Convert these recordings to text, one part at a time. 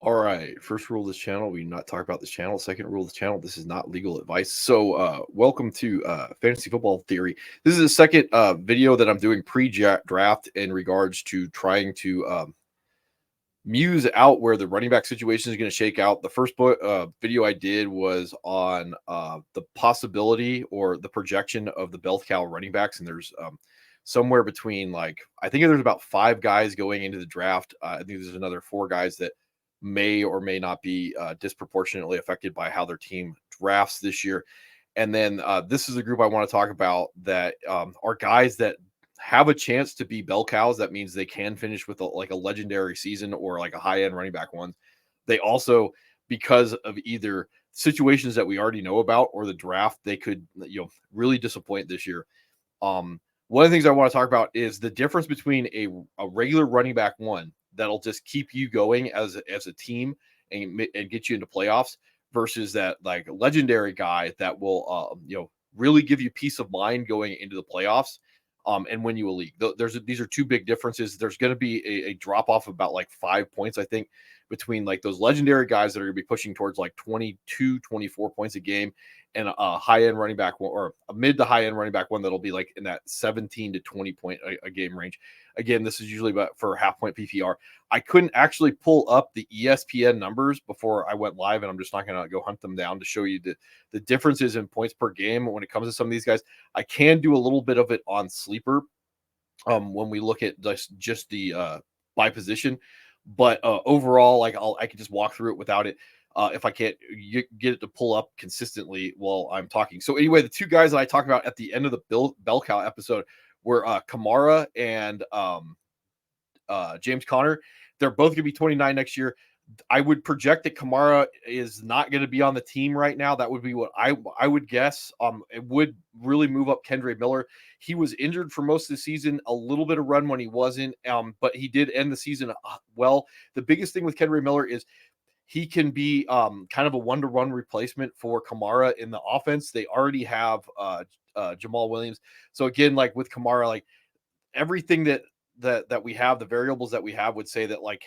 All right. First rule of this channel, we do not talk about this channel. Second rule of the channel, this is not legal advice. So, welcome to Fantasy Football Theory. This is the second video that I'm doing pre-draft in regards to trying to muse out where the running back situation is going to shake out. The first video I did was on the possibility or the projection of the bell cow running backs, and there's somewhere between I think there's about 5 guys going into the draft. I think there's another 4 guys that may or may not be disproportionately affected by how their team drafts this year. And then this is the group I want to talk about that are guys that have a chance to be bell cows. That means they can finish with a legendary season or like a high end running back one. They also, because of either situations that we already know about or the draft, they could really disappoint this year. One of the things I want to talk about is the difference between a regular running back one that'll just keep you going as a team and get you into playoffs versus that like legendary guy that will really give you peace of mind going into the playoffs and win you a league. These are 2 big differences. There's going to be a drop off about like 5 points, I think, between like those legendary guys that are going to be pushing towards like 22, 24 points a game and a high end running back one or a mid to high end running back one that'll be like in that 17 to 20 point a game range. Again, this is usually about for half point PPR. I couldn't actually pull up the ESPN numbers before I went live, and I'm just not going to go hunt them down to show you the differences in points per game when it comes to some of these guys. I can do a little bit of it on Sleeper when we look at just the by position, but overall, I can just walk through it without it. If I can't get it to pull up consistently while I'm talking. So anyway, the 2 guys that I talked about at the end of the bell cow episode were Kamara and James Conner. They're both going to be 29 next year. I would project that Kamara is not going to be on the team right now. That would be what I would guess. It would really move up Kendre Miller. He was injured for most of the season, a little bit of run when he wasn't, but he did end the season well. The biggest thing with Kendre Miller is he can be kind of a one-to-one replacement for Kamara in the offense. They already have Jamal Williams. So again, like with Kamara, like everything that we have, the variables that we have would say that like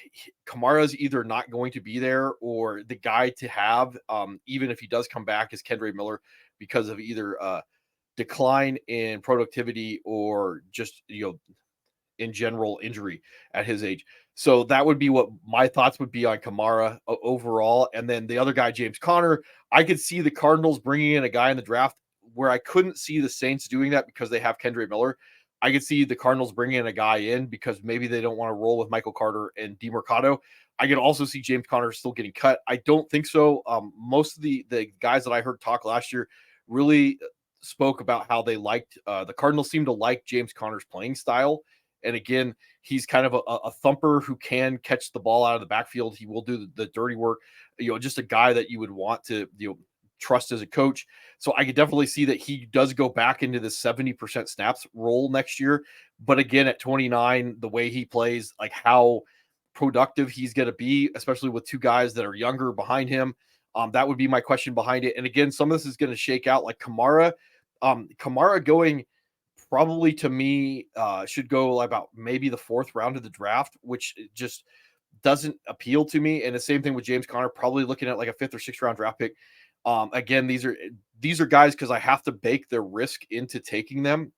Kamara's either not going to be there or the guy to have, even if he does come back, is Kendre Miller because of either decline in productivity or just in general injury at his age. So that would be what my thoughts would be on Kamara overall. And then the other guy, James Conner, I could see the Cardinals bringing in a guy in the draft where I couldn't see the Saints doing that because they have Kendre Miller. I could see the Cardinals bringing in a guy in because maybe they don't want to roll with Michael Carter and DeMarcado. I could also see James Conner still getting cut. I don't think so. Most of the guys that I heard talk last year really spoke about how they liked the Cardinals seem to like James Conner's playing style. And again, he's kind of a thumper who can catch the ball out of the backfield. He will do the dirty work. Just a guy that you would want to trust as a coach. So I could definitely see that he does go back into the 70% snaps role next year. But again, at 29, the way he plays, like how productive he's going to be, especially with 2 guys that are younger behind him. That would be my question behind it. And again, some of this is going to shake out like Kamara. Kamara going probably to me should go about maybe the 4th round of the draft, which just doesn't appeal to me. And the same thing with James Conner, probably looking at like a 5th or 6th round draft pick. Again, these are guys because I have to bake their risk into taking them.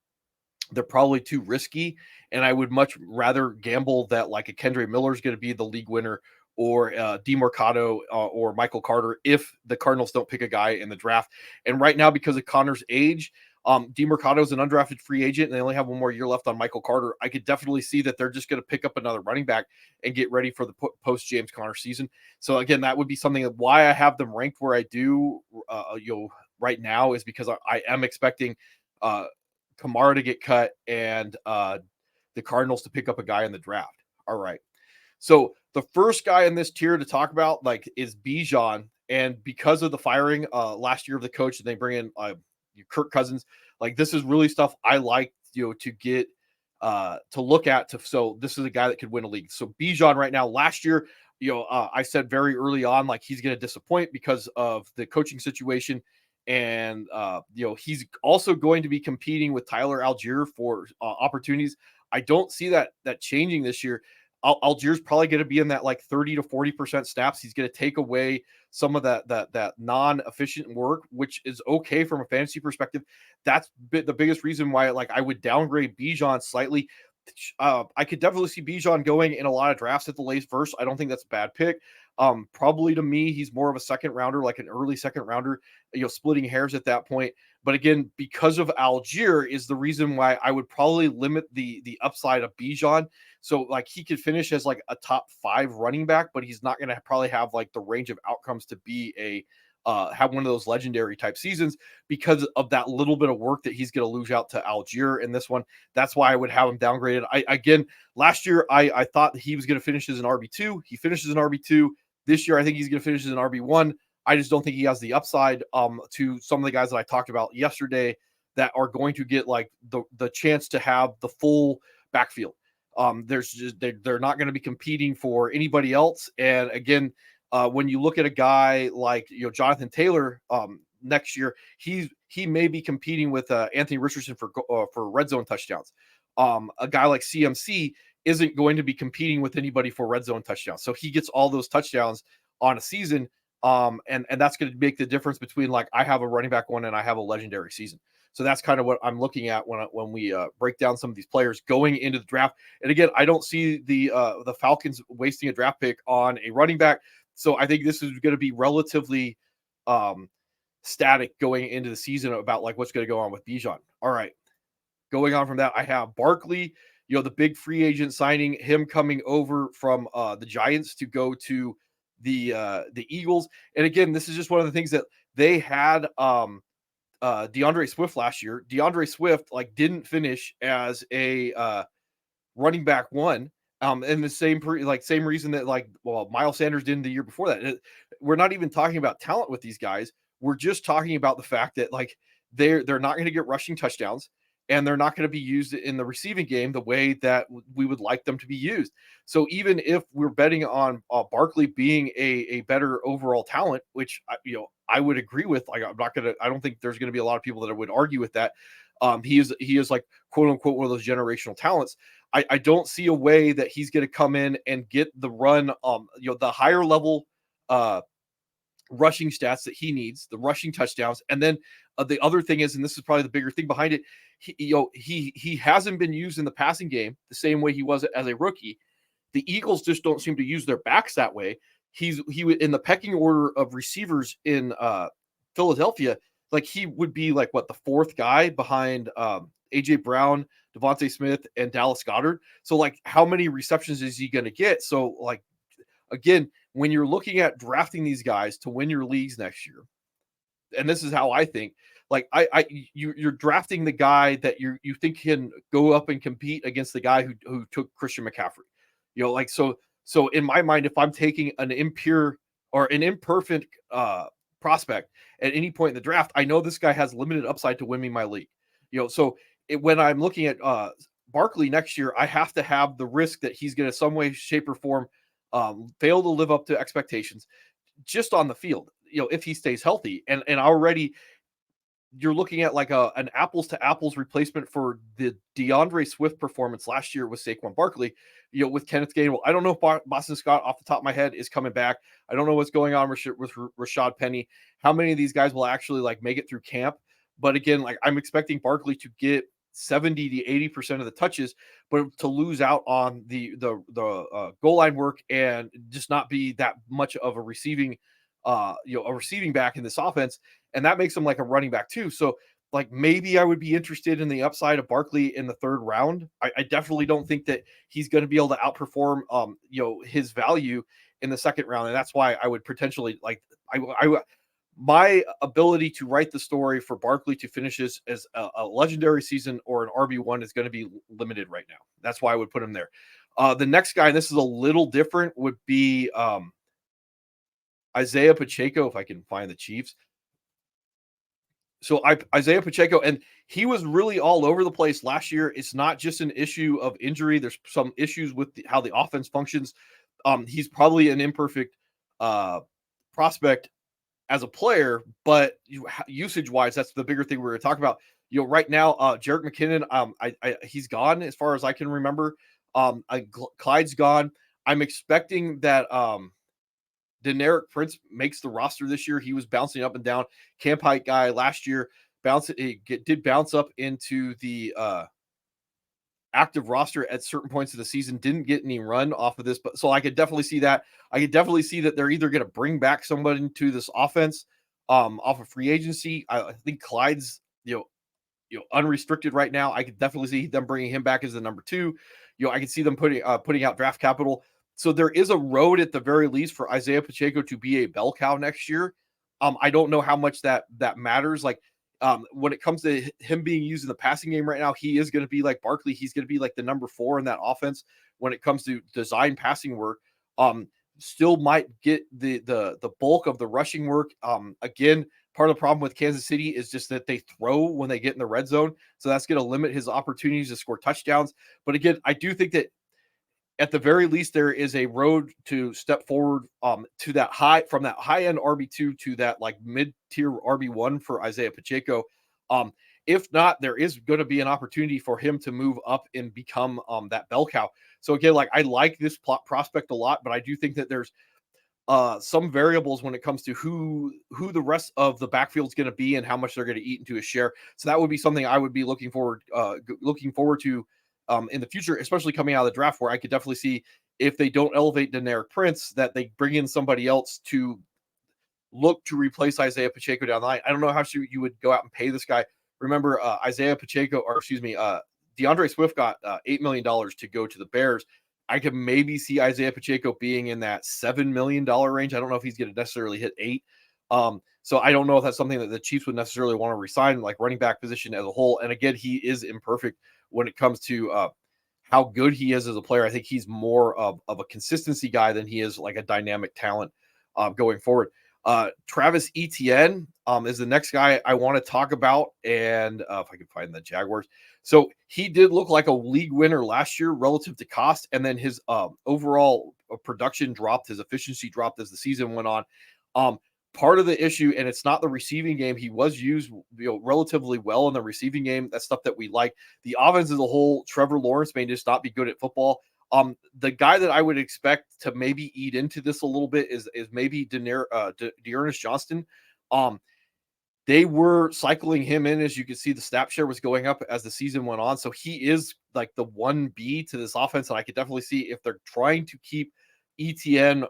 They're probably too risky, and I would much rather gamble that like a Kendre Miller is going to be the league winner or DeMarcado or Michael Carter if the Cardinals don't pick a guy in the draft. And right now, because of Connor's age, DeMarcado is an undrafted free agent, and they only have 1 more year left on Michael Carter. I could definitely see that they're just going to pick up another running back and get ready for the post James Conner season. So again, that would be something that why I have them ranked where I do, right now is because I am expecting Kamara to get cut and the Cardinals to pick up a guy in the draft. All right. So the first guy in this tier to talk about is Bijan. And because of the firing last year of the coach, and they bring in Kirk Cousins, this is really stuff I like, to get to look at. So this is a guy that could win a league. So Bijan right now, last year, I said very early on, he's going to disappoint because of the coaching situation. And, he's also going to be competing with Tyler Algier for opportunities. I don't see that changing this year. Algiers probably going to be in that like 30 to 40% snaps. He's going to take away some of that non-efficient work, which is okay from a fantasy perspective. That's the biggest reason why like I would downgrade Bijan slightly. I could definitely see Bijan going in a lot of drafts at the late first. I don't think that's a bad pick. Probably to me, he's more of a second rounder, like an early second rounder, splitting hairs at that point. But again, because of Algier is the reason why I would probably limit the upside of Bijan. So like he could finish as like a top 5 running back, but he's not going to probably have like the range of outcomes to be a have one of those legendary type seasons because of that little bit of work that he's going to lose out to Algier in this one. That's why I would have him downgraded. Again, last year I thought he was going to finish as an RB2. He finishes an RB2. This year I think he's going to finish as an RB1. I just don't think he has the upside to some of the guys that I talked about yesterday that are going to get like the chance to have the full backfield. There's just they're not going to be competing for anybody else. And again, when you look at a guy like Jonathan Taylor next year, he may be competing with Anthony Richardson for red zone touchdowns. A guy like CMC isn't going to be competing with anybody for red zone touchdowns, so he gets all those touchdowns on a season. And that's going to make the difference between like I have a running back one and I have a legendary season. So that's kind of what I'm looking at when we break down some of these players going into the draft. And again, I don't see the Falcons wasting a draft pick on a running back. So I think this is going to be relatively static going into the season about like what's going to go on with Bijan. All right, going on from that, I have Barkley. The big free agent signing, him coming over from the Giants to go to the Eagles. And again, this is just one of the things that they had DeAndre Swift last year. DeAndre Swift like didn't finish as a running back one. And the same reason that Miles Sanders didn't the year before that. We're not even talking about talent with these guys. We're just talking about the fact that like they're not going to get rushing touchdowns and they're not going to be used in the receiving game the way that we would like them to be used. So even if we're betting on Barkley being a better overall talent, which I would agree with, like I don't think there's going to be a lot of people that would argue with that. He is like quote unquote one of those generational talents. I don't see a way that he's going to come in and get the run, the higher level rushing stats that he needs, the rushing touchdowns. And then the other thing is, and this is probably the bigger thing behind it, he hasn't been used in the passing game the same way he was as a rookie. The Eagles just don't seem to use their backs that way. He in the pecking order of receivers in Philadelphia, like he would be like the 4th guy behind AJ Brown, Devontae Smith, and Dallas Goedert. So like how many receptions is he going to get? So like again, when you're looking at drafting these guys to win your leagues next year, and this is how I think, like you're drafting the guy that you think can go up and compete against the guy who took Christian McCaffrey. So in my mind, if I'm taking an impure or an imperfect prospect at any point in the draft, I know this guy has limited upside to win me my league. So when I'm looking at Barkley next year, I have to have the risk that he's going to some way, shape, or form fail to live up to expectations just on the field, if he stays healthy. And already you're looking at like an apples to apples replacement for the DeAndre Swift performance last year with Saquon Barkley, with Kenneth Gainwell. I don't know if Boston Scott off the top of my head is coming back. I don't know what's going on with Rashad Penny, how many of these guys will actually like make it through camp. But again, like I'm expecting Barkley to get 70 to 80% of the touches, but to lose out on the goal line work and just not be that much of a receiving back in this offense. And that makes him like a running back too. So like maybe I would be interested in the upside of Barkley in the 3rd round. I definitely don't think that he's going to be able to outperform his value in the 2nd round. And that's why I would potentially like my ability to write the story for Barkley to finish as a legendary season or an RB1 is going to be limited right now. That's why I would put him there. The next guy, and this is a little different, would be Isaiah Pacheco, if I can find the Chiefs. So Isaiah Pacheco, and he was really all over the place last year. It's not just an issue of injury. There's some issues with how the offense functions. He's probably an imperfect prospect as a player, but usage-wise, that's the bigger thing we're going to talk about. Right now, Jerick McKinnon, he's gone as far as I can remember. Clyde's gone. I'm expecting that Deneric Prince makes the roster this year. He was bouncing up and down. Camp height guy last year. Did bounce up into the active roster at certain points of the season. Didn't get any run off of this, but so I could definitely see that. I could definitely see that they're either going to bring back somebody to this offense off of free agency. I think Clyde's unrestricted right now. I could definitely see them bringing him back as the number two. I could see them putting out draft capital. So there is a road at the very least for Isaiah Pacheco to be a bell cow next year. I don't know how much that matters. Like when it comes to him being used in the passing game right now, he is going to be like Barkley. He's going to be like the number 4 in that offense when it comes to design passing work. Still might get the bulk of the rushing work. Again, part of the problem with Kansas City is just that they throw when they get in the red zone. So that's going to limit his opportunities to score touchdowns. But again, I do think that at the very least, there is a road to step forward to that from that high end RB2 to that like mid tier RB1 for Isaiah Pacheco. If not, there is going to be an opportunity for him to move up and become that bell cow. So again, like I like this prospect a lot, but I do think that there's some variables when it comes to who the rest of the backfield is going to be and how much they're going to eat into a share. So that would be something I would be looking forward to in the future, especially coming out of the draft, where I could definitely see if they don't elevate Deneric Prince, that they bring in somebody else to look to replace Isaiah Pacheco down the line. I don't know how you would go out and pay this guy. Remember, Isaiah Pacheco, or excuse me, DeAndre Swift got $8 million to go to the Bears. I could maybe see Isaiah Pacheco being in that $7 million range. I don't know if he's going to necessarily hit 8. So I don't know if that's something that the Chiefs would necessarily want to resign, like running back position as a whole. And again, he is imperfect when it comes to how good he is as a player. I think he's more of a consistency guy than he is like a dynamic talent going forward. Travis Etienne is the next guy I want to talk about. And if I can find the Jaguars. So he did look like a league winner last year relative to cost. And then his overall production dropped. His efficiency dropped as the season went on. Part of the issue, and it's not the receiving game, he was used relatively well in the receiving game. That's stuff that we like. The offense as a whole, Trevor Lawrence may just not be good at football. The guy that I would expect to maybe eat into this a little bit is maybe Dearness Johnston. They were cycling him in, as you can see, the snap share was going up as the season went on. So he is like the 1B to this offense, and I could definitely see if they're trying to keep ETN,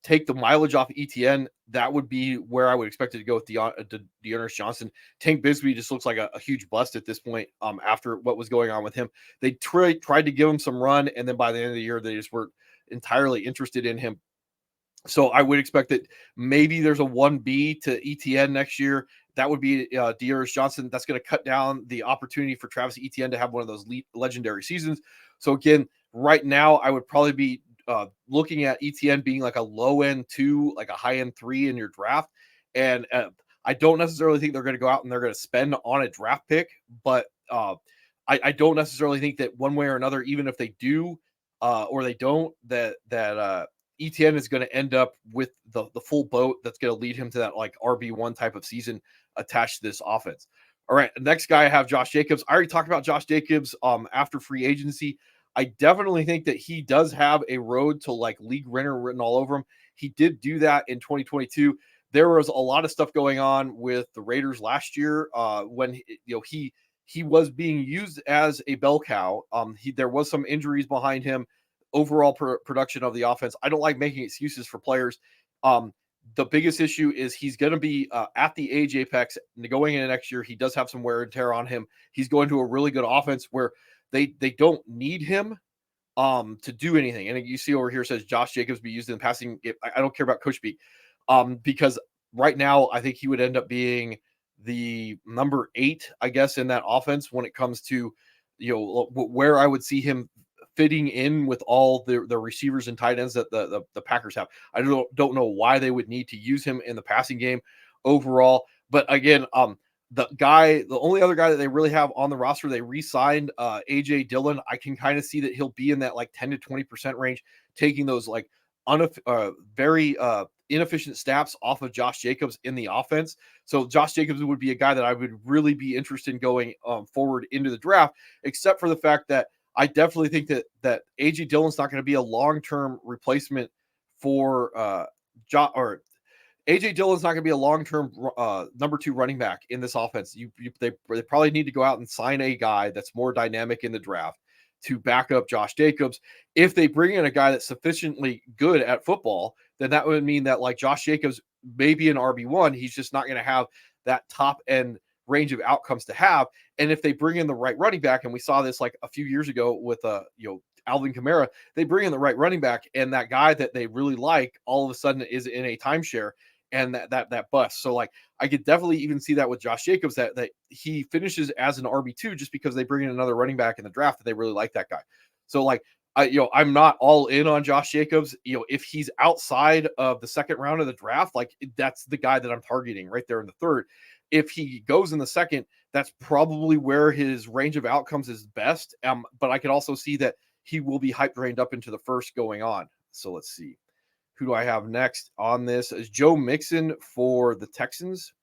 take the mileage off ETN, that would be where I would expect it to go with Dearness Johnson. Tank Bigsby just looks like a huge bust at this point after what was going on with him. They tried to give him some run, and then by the end of the year, they just weren't entirely interested in him. So I would expect that maybe there's a 1B to ETN next year. That would be Dearness Johnson. That's going to cut down the opportunity for Travis Etienne to have one of those legendary seasons. So again, right now, I would probably be looking at ETN being like a low end 2, like a high end 3 in your draft. And I don't necessarily think they're going to go out and they're going to spend on a draft pick, but I don't necessarily think that one way or another, even if they do or they don't, that ETN is going to end up with the full boat that's going to lead him to that like RB1 type of season attached to this offense. All right, next guy I have Josh Jacobs. I already talked about Josh Jacobs after free agency. I definitely think that he does have a road to like league winner written all over him. He did do that in 2022. There was a lot of stuff going on with the Raiders last year when he was being used as a bell cow. There was some injuries behind him. Overall production of the offense. I don't like making excuses for players. The biggest issue is he's going to be at the age apex going into next year. He does have some wear and tear on him. He's going to a really good offense where they don't need him to do anything. And you see over here says Josh Jacobs be used in passing. I don't care about Coach Beak because right now I think he would end up being the number 8, I guess, in that offense when it comes to where I would see him fitting in with all the receivers and tight ends that the Packers have. I don't know why they would need to use him in the passing game overall. But again, the only other guy that they really have on the roster, they re-signed AJ Dillon. I can kind of see that he'll be in that like 10 to 20% range, taking those like very inefficient snaps off of Josh Jacobs in the offense. So Josh Jacobs would be a guy that I would really be interested in going forward into the draft, except for the fact that I definitely think that AJ Dillon's not going to be a long-term replacement for or AJ Dillon's not going to be a long-term number 2 running back in this offense. They probably need to go out and sign a guy that's more dynamic in the draft to back up Josh Jacobs. If they bring in a guy that's sufficiently good at football, then that would mean that like Josh Jacobs may be an RB1. He's just not going to have that top end range of outcomes to have. And if they bring in the right running back, and we saw this like a few years ago with Alvin Kamara, they bring in the right running back, and that guy that they really like all of a sudden is in a timeshare, and that bust. So like I could definitely even see that with Josh Jacobs, that he finishes as an RB2 just because they bring in another running back in the draft that they really like that guy. So like I'm not all in on Josh Jacobs. If he's outside of the second round of the draft, like that's the guy that I'm targeting right there in the third. If he goes in the second, that's probably where his range of outcomes is best. But I could also see that he will be hype trained up into the first going on. So let's see. Who do I have next on this? Is Joe Mixon for the Texans.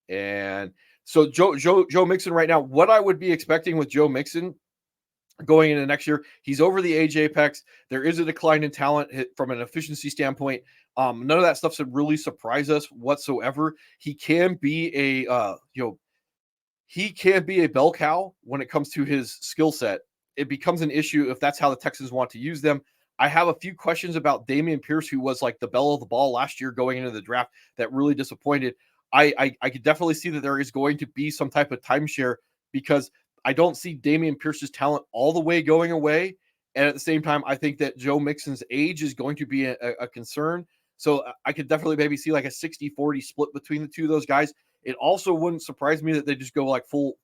And so Joe Mixon right now, what I would be expecting with Joe Mixon going into next year, he's over the age apex. There is a decline in talent from an efficiency standpoint. None of that stuff should really surprise us whatsoever. He can be a bell cow when it comes to his skill set. It becomes an issue if that's how the Texans want to use them. I have a few questions about Dameon Pierce, who was like the belle of the ball last year going into the draft, that really disappointed. I could definitely see that there is going to be some type of timeshare, because I don't see Dameon Pierce's talent all the way going away. And at the same time, I think that Joe Mixon's age is going to be a concern. So I could definitely maybe see like a 60-40 split between the two of those guys. It also wouldn't surprise me that they just go like full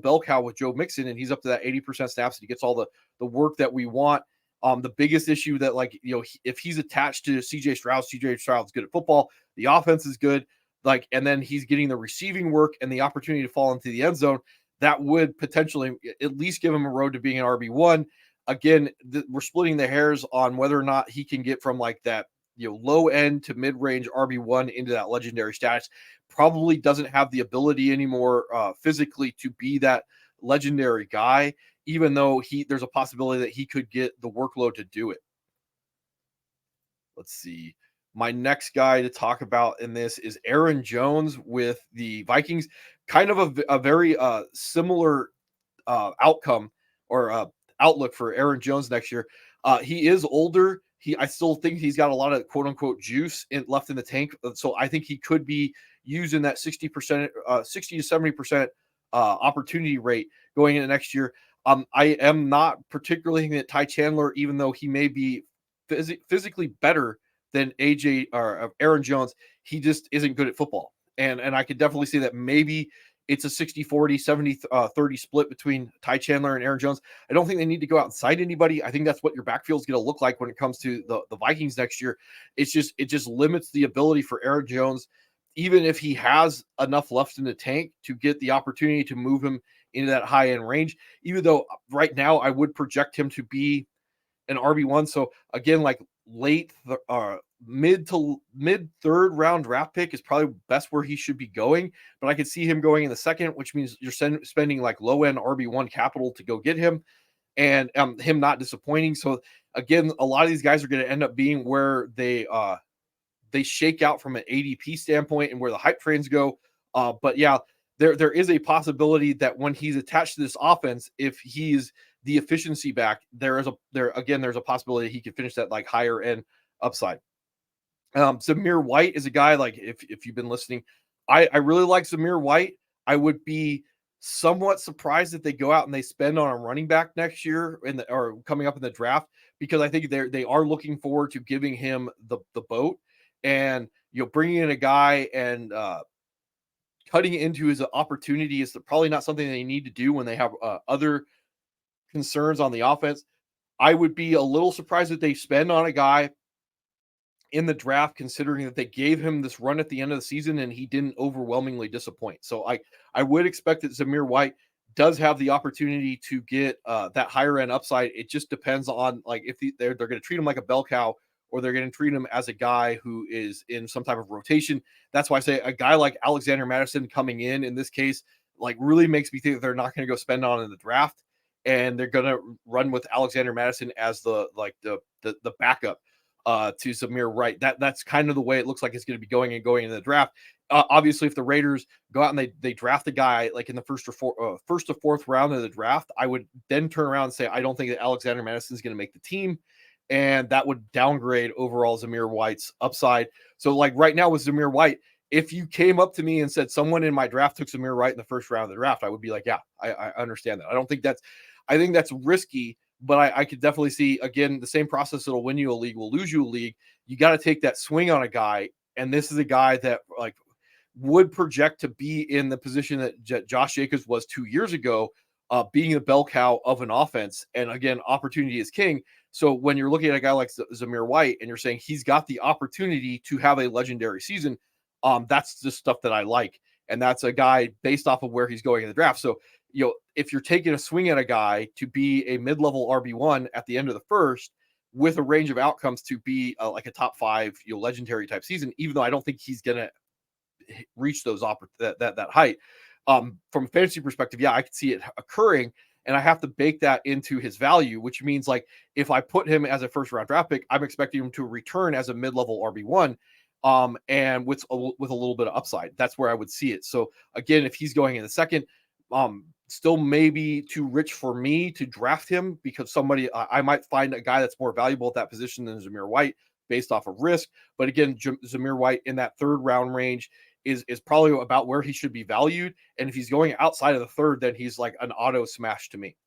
bell cow with Joe Mixon, and he's up to that 80% snaps, and he gets all the work that we want. The biggest issue that if he's attached to CJ Stroud's good at football, the offense is good, and then he's getting the receiving work and the opportunity to fall into the end zone, that would potentially at least give him a road to being an RB1. Again, we're splitting the hairs on whether or not he can get from like that low end to mid range RB1 into that legendary status. Probably doesn't have the ability anymore physically to be that legendary guy, even though there's a possibility that he could get the workload to do it. Let's see. My next guy to talk about in this is Aaron Jones with the Vikings. Kind of a very similar outcome or outlook for Aaron Jones next year. He is older. I still think he's got a lot of quote unquote juice left in the tank. So I think he could be used in that 60% to 70% opportunity rate going into next year. I am not particularly thinking that Ty Chandler, even though he may be physically better than AJ or Aaron Jones, he just isn't good at football. And I could definitely see that maybe it's a 60-40, 70-30 split between Ty Chandler and Aaron Jones. I don't think they need to go out and sign anybody. I think that's what your backfield is going to look like when it comes to the Vikings next year. It just limits the ability for Aaron Jones, even if he has enough left in the tank, to get the opportunity to move him into that high end range. Even though right now I would project him to be an RB1. So again, like late mid third round draft pick is probably best where he should be going, but I could see him going in the second, which means you're spending like low end RB1 capital to go get him, and him not disappointing. So again, a lot of these guys are going to end up being where they shake out from an ADP standpoint and where the hype trains go. But yeah, there is a possibility that when he's attached to this offense, if he's the efficiency back, there's a possibility he could finish that like higher end upside. Zamir White is a guy, like if you've been listening, I really like Zamir White. I would be somewhat surprised if they go out and they spend on a running back next year or coming up in the draft, because I think they are looking forward to giving him the boat, and bringing in a guy and cutting into his opportunity is probably not something they need to do when they have other concerns on the offense. I would be a little surprised if they spend on a guy in the draft, considering that they gave him this run at the end of the season and he didn't overwhelmingly disappoint. So I would expect that Zamir White does have the opportunity to get that higher end upside. It just depends on like if they're going to treat him like a bell cow, or they're going to treat him as a guy who is in some type of rotation. That's why I say a guy like Alexander Madison coming in this case, like really makes me think that they're not going to go spend on in the draft, and they're going to run with Alexander Madison as the backup to Zamir White. That's kind of the way it looks like it's going to be going in the draft. Obviously, if the Raiders go out and they draft a guy like in the first or fourth round of the draft, I would then turn around and say I don't think that Alexander Madison is going to make the team, and that would downgrade overall Zamir White's upside. So, like right now with Zamir White, if you came up to me and said someone in my draft took Zamir White in the first round of the draft, I would be like, yeah, I understand that. I think that's risky, but I could definitely see, again, the same process that'll win you a league will lose you a league. You got to take that swing on a guy, and this is a guy that like would project to be in the position that Josh Jacobs was 2 years ago, being the bell cow of an offense. And again, opportunity is king. So when you're looking at a guy like Zamir White and you're saying he's got the opportunity to have a legendary season, that's the stuff that I like. And that's a guy based off of where he's going in the draft. So, if you're taking a swing at a guy to be a mid-level RB1 at the end of the first with a range of outcomes to be like a top 5, legendary type season, even though I don't think he's going to reach those that height. From a fantasy perspective, yeah, I could see it occurring, and I have to bake that into his value, which means like if I put him as a first round draft pick, I'm expecting him to return as a mid-level RB1, and with a little bit of upside. That's where I would see it. So again, if he's going in the second, still maybe too rich for me to draft him because I might find a guy that's more valuable at that position than Zamir White based off of risk. But again, Zamir White in that third round range is probably about where he should be valued. And if he's going outside of the third, then he's like an auto smash to me.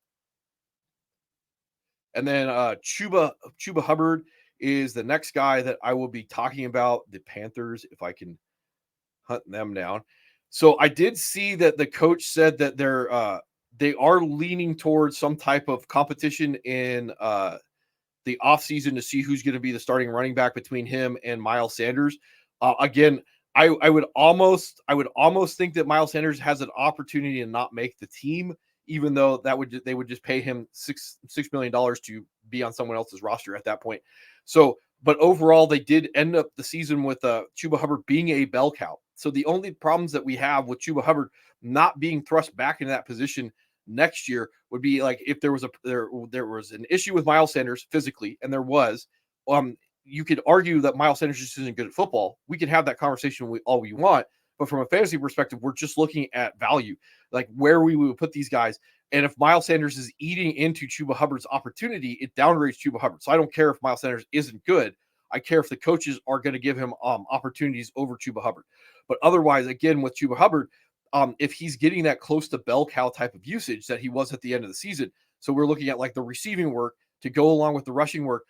And then Chuba Hubbard is the next guy that I will be talking about. The Panthers, if I can hunt them down. So I did see that the coach said that they are leaning towards some type of competition in the offseason to see who's going to be the starting running back between him and Miles Sanders. Again, I would almost think that Miles Sanders has an opportunity to not make the team, even though they would just pay him $6 million to be on someone else's roster at that point. So, but overall, they did end up the season with Chuba Hubbard being a bell cow. So the only problems that we have with Chuba Hubbard not being thrust back into that position next year would be like if there was an issue with Miles Sanders physically, and there was, you could argue that Miles Sanders just isn't good at football. We can have that conversation all we want, but from a fantasy perspective, we're just looking at value, like where we would put these guys. And if Miles Sanders is eating into Chuba Hubbard's opportunity, it downgrades Chuba Hubbard. So I don't care if Miles Sanders isn't good. I care if the coaches are going to give him opportunities over Chuba Hubbard. But otherwise, again, with Chuba Hubbard, if he's getting that close to bell cow type of usage that he was at the end of the season, so we're looking at like the receiving work to go along with the rushing work,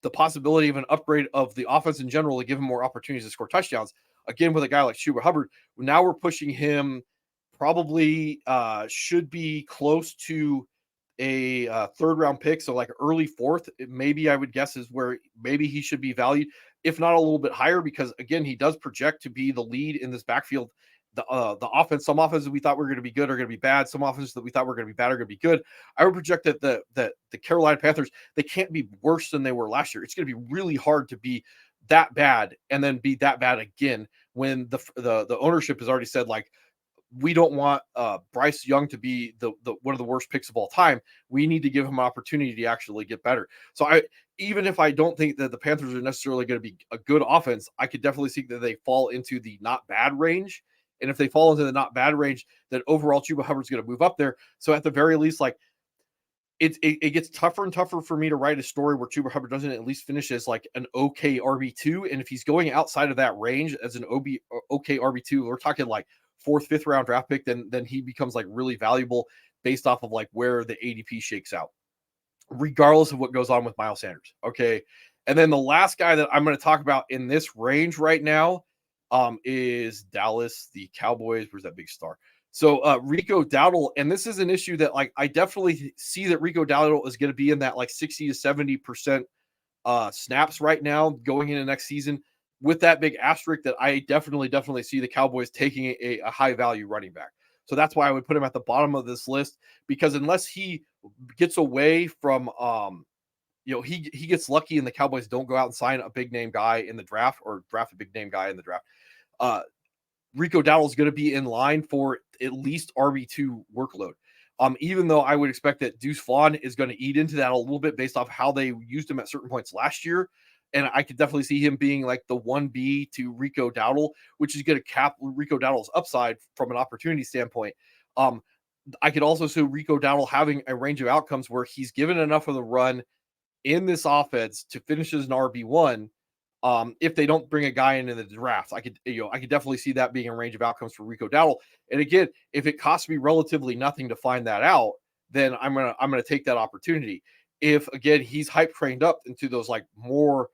the possibility of an upgrade of the offense in general to give him more opportunities to score touchdowns. Again, with a guy like Chuba Hubbard, now we're pushing him probably should be close to a third round pick. So like early fourth, maybe I would guess is where maybe he should be valued, if not a little bit higher, because again, he does project to be the lead in this backfield. The offense, some offenses we thought were going to be good are going to be bad. Some offenses that we thought were going to be bad are going to be good. I would project that the Carolina Panthers, they can't be worse than they were last year. It's going to be really hard to be that bad and then be that bad again when the ownership has already said like, we don't want Bryce Young to be the one of the worst picks of all time. We need to give him an opportunity to actually get better. So even if I don't think that the Panthers are necessarily going to be a good offense, I could definitely see that they fall into the not bad range. And if they fall into the not bad range, then overall Chuba Hubbard's going to move up there. So at the very least, like it gets tougher and tougher for me to write a story where Chuba Hubbard doesn't at least finish as like an okay RB2. And if he's going outside of that range as an okay RB2, we're talking like fourth, fifth round draft pick, then he becomes like really valuable based off of like where the ADP shakes out, regardless of what goes on with Miles Sanders. Okay. And then the last guy that I'm going to talk about in this range right now is Dallas, the Cowboys. Where's that big star? So Rico Dowdle, and this is an issue that like I definitely see that Rico Dowdle is going to be in that like 60 to 70% snaps right now going into next season, with that big asterisk that I definitely see the Cowboys taking a high value running back. So that's why I would put him at the bottom of this list, because unless he gets away from he gets lucky and the Cowboys don't go out and sign a big name guy in the draft or draft a big name guy in the draft. Rico Dowdle is going to be in line for at least RB2 workload. Even though I would expect that Deuce Vaughn is going to eat into that a little bit based off how they used him at certain points last year. And I could definitely see him being like the 1B to Rico Dowdle, which is going to cap Rico Dowdle's upside from an opportunity standpoint. I could also see Rico Dowdle having a range of outcomes where he's given enough of the run in this offense to finish as an RB1. If they don't bring a guy in the draft, I could definitely see that being a range of outcomes for Rico Dowdle. And again, if it costs me relatively nothing to find that out, then I'm gonna take that opportunity. If again he's hype trained up into those like more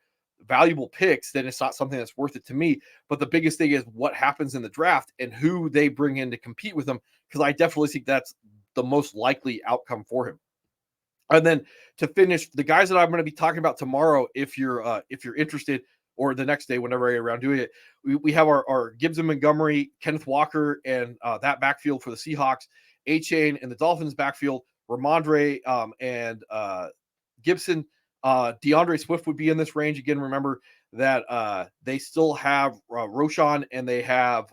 valuable picks, then it's not something that's worth it to me. But the biggest thing is what happens in the draft and who they bring in to compete with them, because I definitely think that's the most likely outcome for him. And then to finish, the guys that I'm going to be talking about tomorrow, if you're interested, or the next day, whenever I get around doing it, we have our Gibbs and Montgomery, Kenneth Walker, and that backfield for the Seahawks, A-Chain and the Dolphins backfield, Ramondre and Gibson. DeAndre Swift would be in this range. Again, remember that they still have Roshan and they have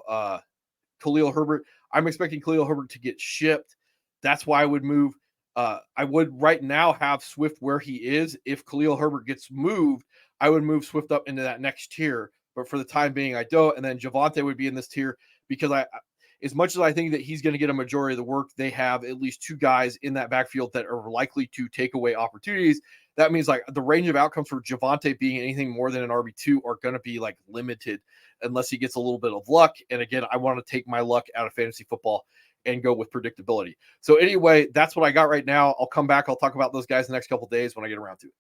Khalil Herbert. I'm expecting Khalil Herbert to get shipped. That's why I would move. I would right now have Swift where he is. If Khalil Herbert gets moved, I would move Swift up into that next tier. But for the time being, I don't. And then Javonte would be in this tier because as much as I think that he's going to get a majority of the work, they have at least two guys in that backfield that are likely to take away opportunities. That means like the range of outcomes for Javonte being anything more than an RB2 are going to be like limited unless he gets a little bit of luck. And again, I want to take my luck out of fantasy football and go with predictability. So anyway, that's what I got right now. I'll come back. I'll talk about those guys the next couple of days when I get around to it.